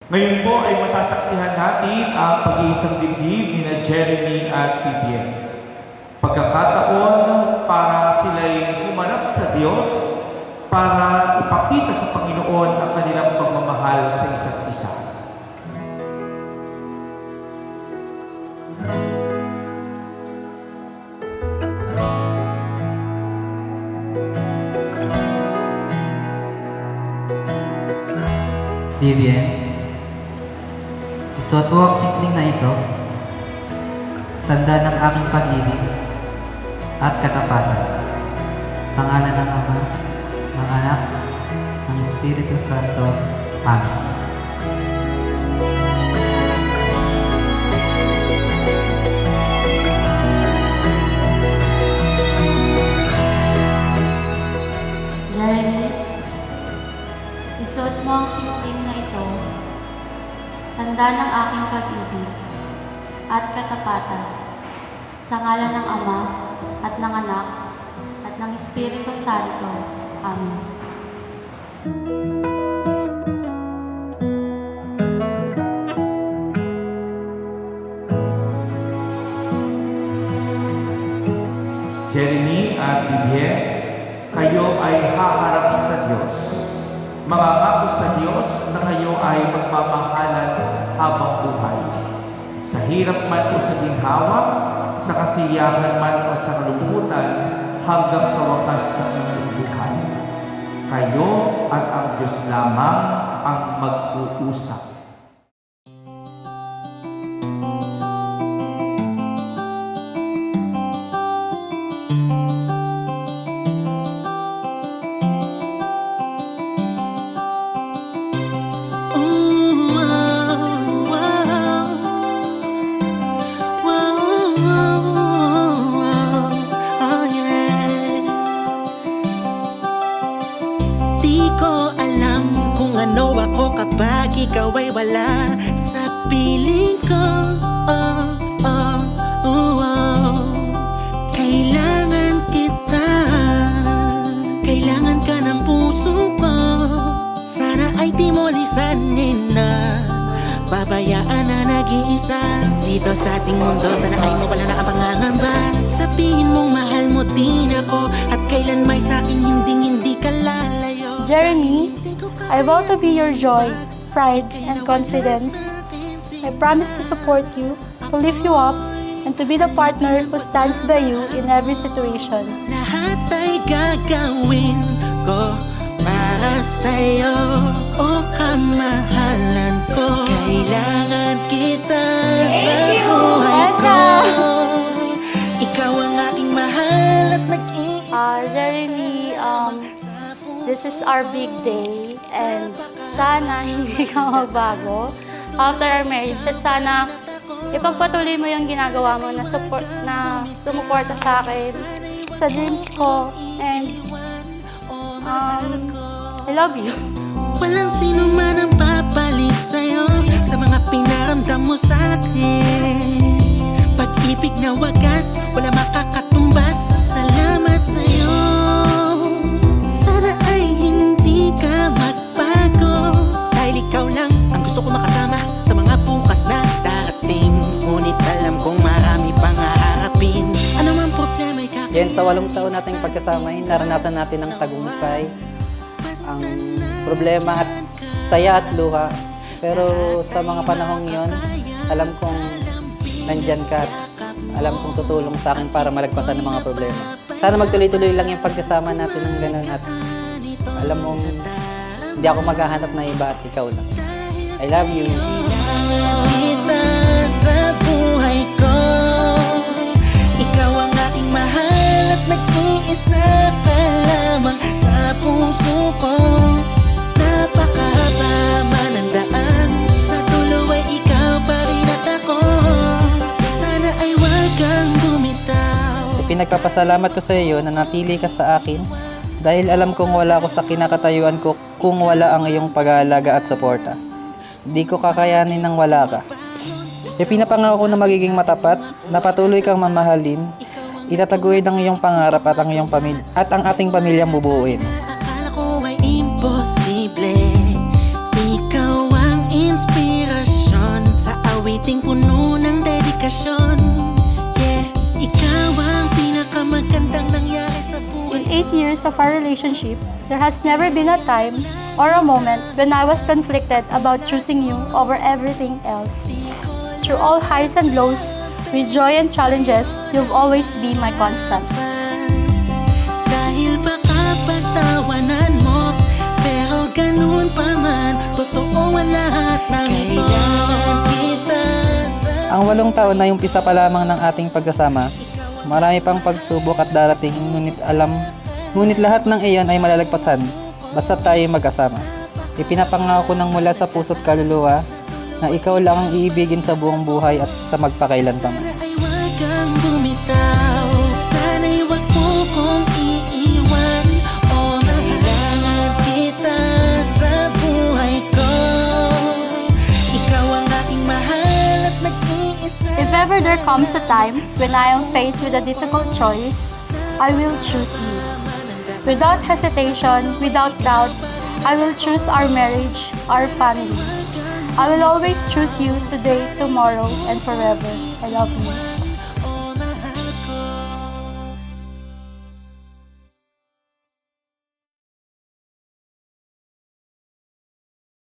Ngayon po ay masasaksihan natin ang pag-iisang dibdib ni Jeremy at Vivian. Pagkakataon para sila'y humanap sa Diyos para ipakita sa Panginoon ang kanilang pagmamahal sa isa't isa. Vivian, isuot mo ang singsing na ito, tanda ng aking pag-ibig at katapatan, sa ngalan ng Ama, ng Anak, ng Espiritu Santo. Amen. Jeremy, isuot mo ang singsing na ito, tanda ng aking pag-ibig at katapatan, sa ngalan ng Ama at ng Anak at ng Espiritu Santo. Amen. Jeremy at Vivian, kayo ay haharap sa Diyos. Mangangako sa Diyos na kayo ay magmamahalan habang buhay. Sa hirap man o sa ginhawa, sa kasiyahan man at sa kalungkutan, hanggang sa wakas ng inyong buhay. Kayo at ang Diyos lamang ang mag-uusap. Ikaw ay wala sa piling ko. Kailangan kita, kailangan ka ng puso ko. Sana ay di mo lisanin na babayaan na nag-iisa dito sa ating mundo. Sana ay mawala na ang pangangamba. Sabihin mong mahal mo din ako at kailan may sa'king hindi ka lalayo. Jeremy, I vow to be your joy, pride, and confidence. I promise to support you, to lift you up, and to be the partner who stands by you in every situation. Lahat ay gagawin ko para sa'yo, o kamahalan ko. Kailangan kita sa buhay ko. Ikaw ang aking mahal at nag-iisa. Jeremy, this is our big day, and sana hindi ka magbago after our marriage. At sana ipagpatuloy mo yung ginagawa mo na sumuporta sa akin, sa dreams ko, and I love you. Walang sino man ang papalit sa'yo sa mga pinaramdam mo sa akin. Pag-ibig na wagas, wala makakatumbas. Salamat sa'yo. Sana ay hindi ka magbago, dahil ikaw lang ang gusto ko makasama sa mga bukas na darating. Ngunit alam kong marami pang haharapin. Ano man problema ay kakainin. Yan, sa 8 taon nating pagkasama, naranasan natin ang tagumpay, ang problema at saya at luha. Pero sa mga panahong yon, alam kong nandyan ka at alam kong tutulong sa akin para malagpasan ng mga problema. Sana magtuloy-tuloy lang yung pagkasama natin ng ganun at alam mong hindi ako maghahanap na iba at ikaw lang. I love you. Kita sa buhay ko. Ikaw ang aking mahal at nag-iisa ka lamang sa puso ko. Napakahaba man ang daan, sa dulo ay ikaw pa rin at ako. Sana ay wag kang bumitaw. Pinagpapasalamat ko sa iyo na napili ka sa akin dahil alam kong wala ako sa kinakatayuan ko kung wala ang iyong pag-aalaga at suporta. Di ko kakayanin nang wala ka. Pinapangako ko na magiging matapat, na patuloy kang mamahalin, itataguin ang iyong pangarap at ang iyong pamilya at ang ating pamilyang bubuuin. Akala ko ay imposible, ikaw ang inspiration. ating puno ng dedikasyon. Yeah, ikaw ang pinakamagandang nangyari sa buhay. In 8 years of our relationship, there has never been a time or a moment when I was conflicted about choosing you over everything else. Through all highs and lows, with joy and challenges, you've always been my constant. Dahil baka pagtawanan mo, pero ganun pa man, totoo ang lahat ng ito. Ang 8 taon na yung umpisa pa lamang ng ating pagkasama, marami pang pagsubok at darating, ngunit lahat ng iyon ay malalagpasan, basta tayo magkasama. Ipinapangako ko ng mula sa puso't kaluluwa, na ikaw lang ang iibigin sa buong buhay at sa magpakailanman. Ay wag kang bumitaw, sana'y wag mo kong iiwan. O kailangan kita sa buhay ko. Ikaw ang aking mahal at nag-iisa. If ever there comes a time when I am faced with a difficult choice, I will choose you. Without hesitation, without doubt, I will choose our marriage, our family. I will always choose you today, tomorrow, and forever. I love you.